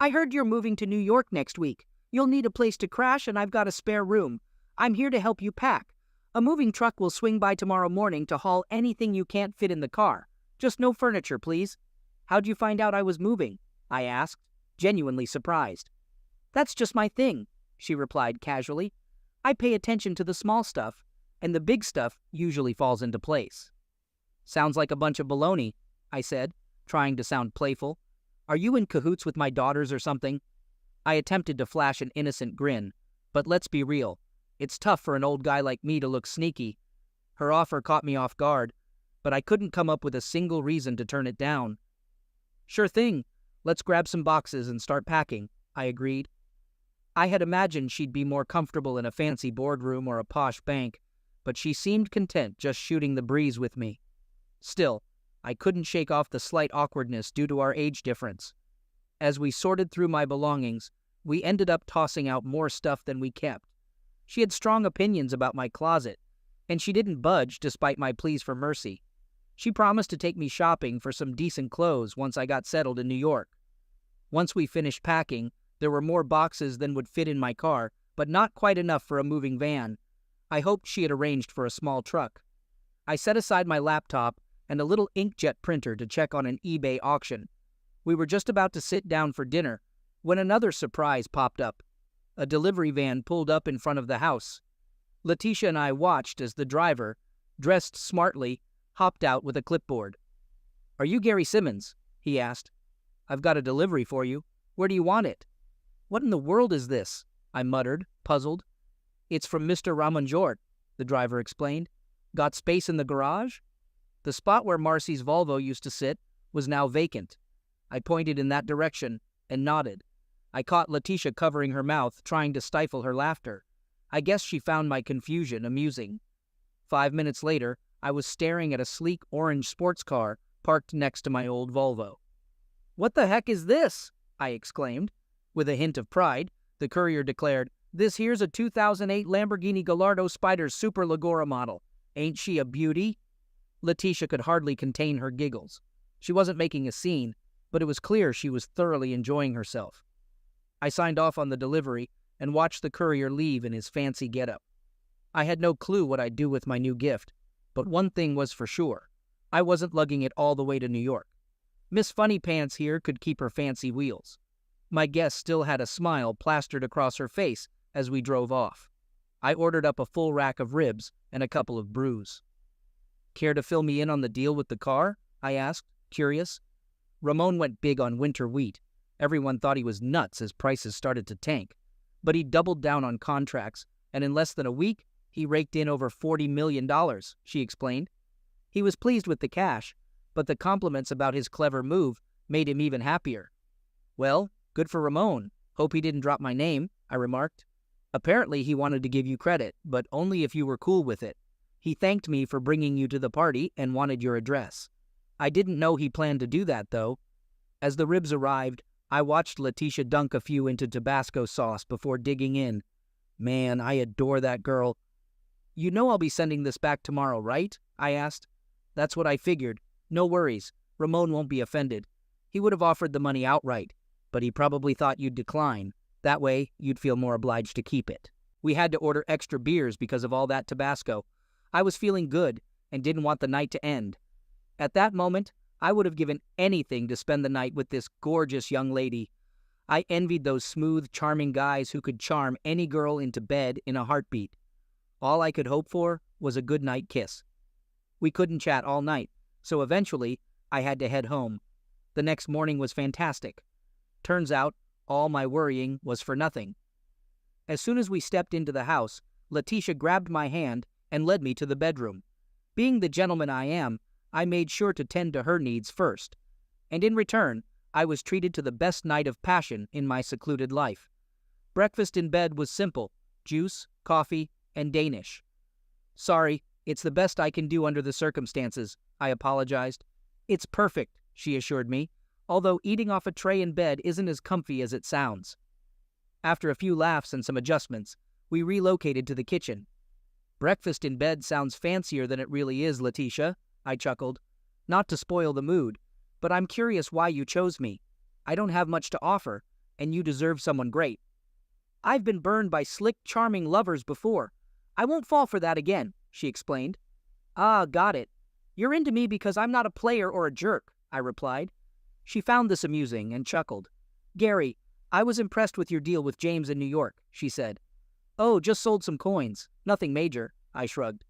I heard you're moving to New York next week. You'll need a place to crash, and I've got a spare room. I'm here to help you pack. A moving truck will swing by tomorrow morning to haul anything you can't fit in the car. Just no furniture, please. How'd you find out I was moving? I asked, genuinely surprised. That's just my thing, she replied casually. I pay attention to the small stuff, and the big stuff usually falls into place. Sounds like a bunch of baloney, I said, trying to sound playful. Are you in cahoots with my daughters or something? I attempted to flash an innocent grin, but let's be real. It's tough for an old guy like me to look sneaky. Her offer caught me off guard, but I couldn't come up with a single reason to turn it down. Sure thing. Let's grab some boxes and start packing, I agreed. I had imagined she'd be more comfortable in a fancy boardroom or a posh bank, but she seemed content just shooting the breeze with me. Still, I couldn't shake off the slight awkwardness due to our age difference. As we sorted through my belongings, we ended up tossing out more stuff than we kept. She had strong opinions about my closet, and she didn't budge despite my pleas for mercy. She promised to take me shopping for some decent clothes once I got settled in New York. Once we finished packing, there were more boxes than would fit in my car, but not quite enough for a moving van. I hoped she had arranged for a small truck. I set aside my laptop and a little inkjet printer to check on an eBay auction. We were just about to sit down for dinner when another surprise popped up. A delivery van pulled up in front of the house. Letitia and I watched as the driver, dressed smartly, hopped out with a clipboard. Are you Gary Simmons? He asked. I've got a delivery for you. Where do you want it? What in the world is this? I muttered, puzzled. It's from Mr. Ramonjort, the driver explained. Got space in the garage? The spot where Marcy's Volvo used to sit was now vacant. I pointed in that direction and nodded. I caught Letitia covering her mouth, trying to stifle her laughter. I guess she found my confusion amusing. 5 minutes later, I was staring at a sleek orange sports car parked next to my old Volvo. What the heck is this? I exclaimed. With a hint of pride, the courier declared, This here's a 2008 Lamborghini Gallardo Spider Super Leggera model. Ain't she a beauty? Letitia could hardly contain her giggles. She wasn't making a scene, but it was clear she was thoroughly enjoying herself. I signed off on the delivery and watched the courier leave in his fancy getup. I had no clue what I'd do with my new gift, but one thing was for sure. I wasn't lugging it all the way to New York. Miss Funny Pants here could keep her fancy wheels. My guest still had a smile plastered across her face as we drove off. I ordered up a full rack of ribs and a couple of brews. Care to fill me in on the deal with the car? I asked, curious. Ramon went big on winter wheat. Everyone thought he was nuts as prices started to tank. But he doubled down on contracts, and in less than a week, he raked in over $40 million, she explained. He was pleased with the cash, but the compliments about his clever move made him even happier. "Well, good for Ramon. Hope he didn't drop my name," I remarked. "Apparently he wanted to give you credit, but only if you were cool with it. He thanked me for bringing you to the party and wanted your address. I didn't know he planned to do that, though." As the ribs arrived, I watched Letitia dunk a few into Tabasco sauce before digging in. Man, I adore that girl. "You know I'll be sending this back tomorrow, right?" I asked. "That's what I figured. No worries. Ramon won't be offended. He would have offered the money outright, but he probably thought you'd decline. That way, you'd feel more obliged to keep it." We had to order extra beers because of all that Tabasco. I was feeling good and didn't want the night to end. At that moment, I would have given anything to spend the night with this gorgeous young lady. I envied those smooth, charming guys who could charm any girl into bed in a heartbeat. All I could hope for was a good night kiss. We couldn't chat all night, so eventually I had to head home. The next morning was fantastic. Turns out, all my worrying was for nothing. As soon as we stepped into the house, Letitia grabbed my hand and led me to the bedroom. Being the gentleman I am, I made sure to tend to her needs first, and in return, I was treated to the best night of passion in my secluded life. Breakfast in bed was simple: juice, coffee, and Danish. "Sorry, it's the best I can do under the circumstances," I apologized. "It's perfect," she assured me, although eating off a tray in bed isn't as comfy as it sounds. After a few laughs and some adjustments, we relocated to the kitchen. "Breakfast in bed sounds fancier than it really is, Letitia," I chuckled. "Not to spoil the mood, but I'm curious why you chose me. I don't have much to offer, and you deserve someone great." "I've been burned by slick, charming lovers before. I won't fall for that again," she explained. "Ah, got it. You're into me because I'm not a player or a jerk," I replied. She found this amusing and chuckled. "Gary, I was impressed with your deal with James in New York," she said. "Oh, just sold some coins. Nothing major," I shrugged.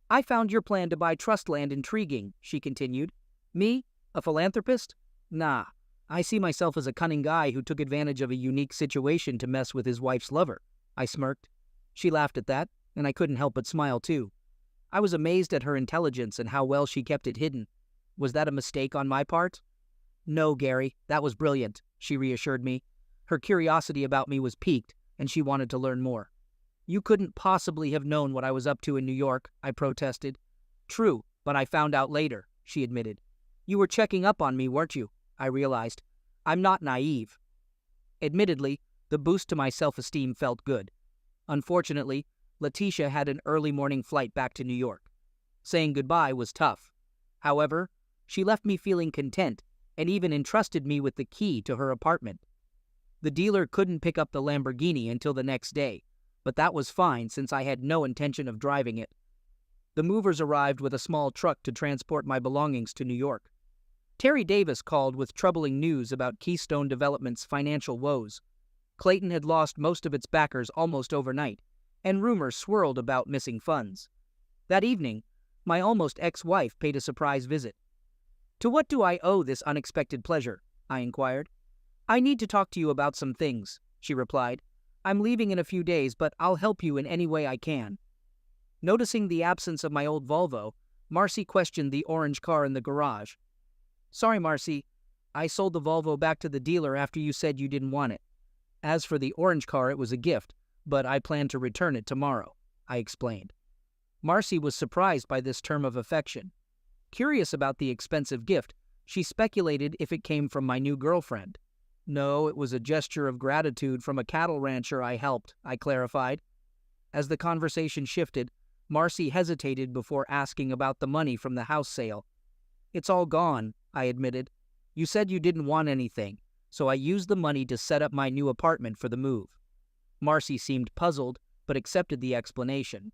"I found your plan to buy trust land intriguing," she continued. "Me? A philanthropist? Nah. I see myself as a cunning guy who took advantage of a unique situation to mess with his wife's lover." I smirked. She laughed at that, and I couldn't help but smile too. I was amazed at her intelligence and how well she kept it hidden. Was that a mistake on my part? "No, Gary, that was brilliant," she reassured me. Her curiosity about me was piqued, and she wanted to learn more. "You couldn't possibly have known what I was up to in New York," I protested. "True, but I found out later," she admitted. "You were checking up on me, weren't you?" I realized. I'm not naive. Admittedly, the boost to my self-esteem felt good. Unfortunately, Letitia had an early morning flight back to New York. Saying goodbye was tough. However, she left me feeling content and even entrusted me with the key to her apartment. The dealer couldn't pick up the Lamborghini until the next day, but that was fine since I had no intention of driving it. The movers arrived with a small truck to transport my belongings to New York. Terry Davis called with troubling news about Keystone Development's financial woes. Clayton had lost most of its backers almost overnight, and rumors swirled about missing funds. That evening, my almost ex-wife paid a surprise visit. "To what do I owe this unexpected pleasure?" I inquired. "I need to talk to you about some things," she replied. "I'm leaving in a few days, but I'll help you in any way I can." Noticing the absence of my old Volvo, Marcy questioned the orange car in the garage. "Sorry, Marcy. I sold the Volvo back to the dealer after you said you didn't want it. As for the orange car, it was a gift, but I plan to return it tomorrow," I explained. Marcy was surprised by this term of affection. Curious about the expensive gift, she speculated if it came from my new girlfriend. "No, it was a gesture of gratitude from a cattle rancher I helped," I clarified. As the conversation shifted, Marcy hesitated before asking about the money from the house sale. "It's all gone," I admitted. "You said you didn't want anything, so I used the money to set up my new apartment for the move." Marcy seemed puzzled, but accepted the explanation.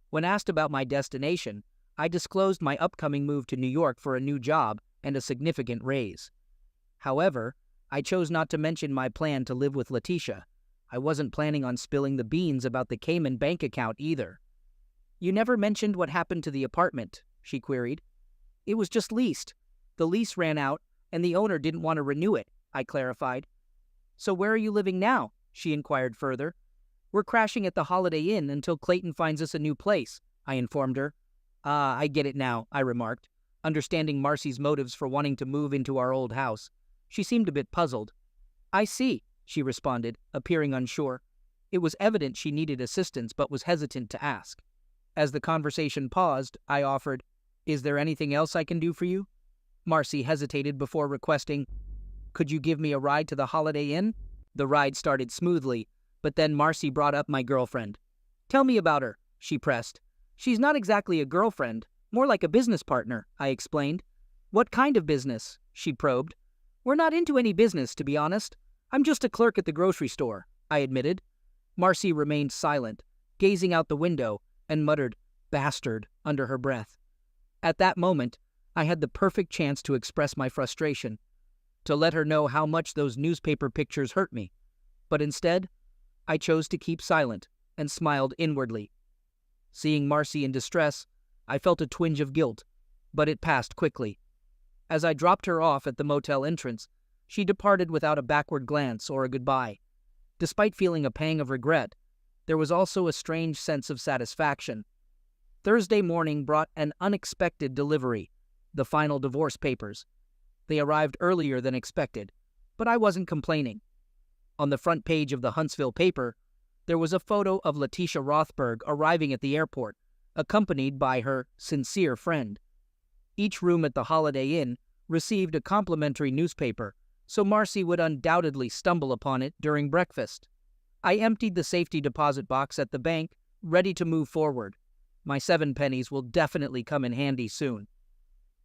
When asked about my destination, I disclosed my upcoming move to New York for a new job and a significant raise. However, I chose not to mention my plan to live with Letitia. I wasn't planning on spilling the beans about the Cayman bank account either. "You never mentioned what happened to the apartment," she queried. "It was just leased. The lease ran out, and the owner didn't want to renew it," I clarified. "So where are you living now?" she inquired further. "We're crashing at the Holiday Inn until Clayton finds us a new place," I informed her. Ah, I get it now, I remarked, understanding Marcy's motives for wanting to move into our old house. She seemed a bit puzzled. I see, she responded, appearing unsure. It was evident she needed assistance but was hesitant to ask. As the conversation paused, I offered, Is there anything else I can do for you? Marcy hesitated before requesting, Could you give me a ride to the Holiday Inn? The ride started smoothly, but then Marcy brought up my girlfriend. Tell me about her, she pressed. She's not exactly a girlfriend, more like a business partner, I explained. What kind of business? She probed. We're not into any business, to be honest. I'm just a clerk at the grocery store, I admitted. Marcy remained silent, gazing out the window, and muttered, Bastard, under her breath. At that moment, I had the perfect chance to express my frustration, to let her know how much those newspaper pictures hurt me. But instead, I chose to keep silent and smiled inwardly. Seeing Marcy in distress, I felt a twinge of guilt, but it passed quickly. As I dropped her off at the motel entrance, she departed without a backward glance or a goodbye. Despite feeling a pang of regret, there was also a strange sense of satisfaction. Thursday morning brought an unexpected delivery, the final divorce papers. They arrived earlier than expected, but I wasn't complaining. On the front page of the Huntsville paper, there was a photo of Letitia Rothberg arriving at the airport, accompanied by her sincere friend. Each room at the Holiday Inn received a complimentary newspaper, so Marcy would undoubtedly stumble upon it during breakfast. I emptied the safety deposit box at the bank, ready to move forward. My 7 pennies will definitely come in handy soon.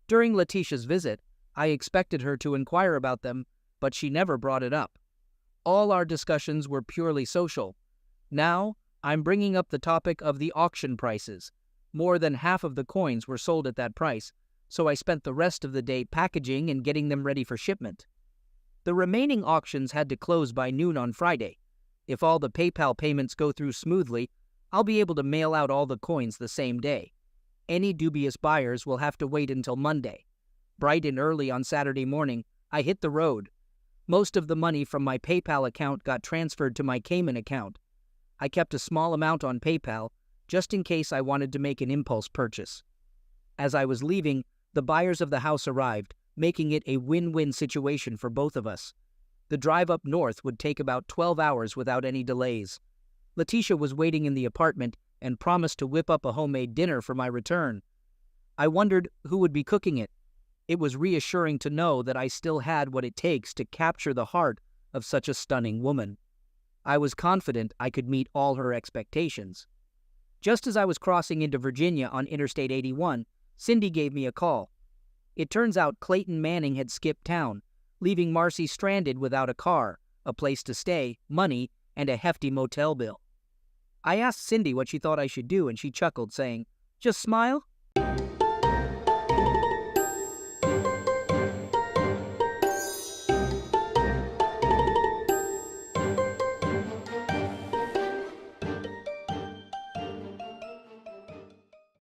During Letitia's visit, I expected her to inquire about them, but she never brought it up. All our discussions were purely social. Now, I'm bringing up the topic of the auction prices. More than half of the coins were sold at that price, so I spent the rest of the day packaging and getting them ready for shipment. The remaining auctions had to close by noon on Friday. If all the PayPal payments go through smoothly, I'll be able to mail out all the coins the same day. Any dubious buyers will have to wait until Monday. Bright and early on Saturday morning, I hit the road. Most of the money from my PayPal account got transferred to my Cayman account. I kept a small amount on PayPal, just in case I wanted to make an impulse purchase. As I was leaving, the buyers of the house arrived, making it a win-win situation for both of us. The drive up north would take about 12 hours without any delays. Letitia was waiting in the apartment and promised to whip up a homemade dinner for my return. I wondered who would be cooking it. It was reassuring to know that I still had what it takes to capture the heart of such a stunning woman. I was confident I could meet all her expectations. Just as I was crossing into Virginia on Interstate 81, Cindy gave me a call. It turns out Clayton Manning had skipped town, leaving Marcy stranded without a car, a place to stay, money, and a hefty motel bill. I asked Cindy what she thought I should do, and she chuckled, saying, Just smile?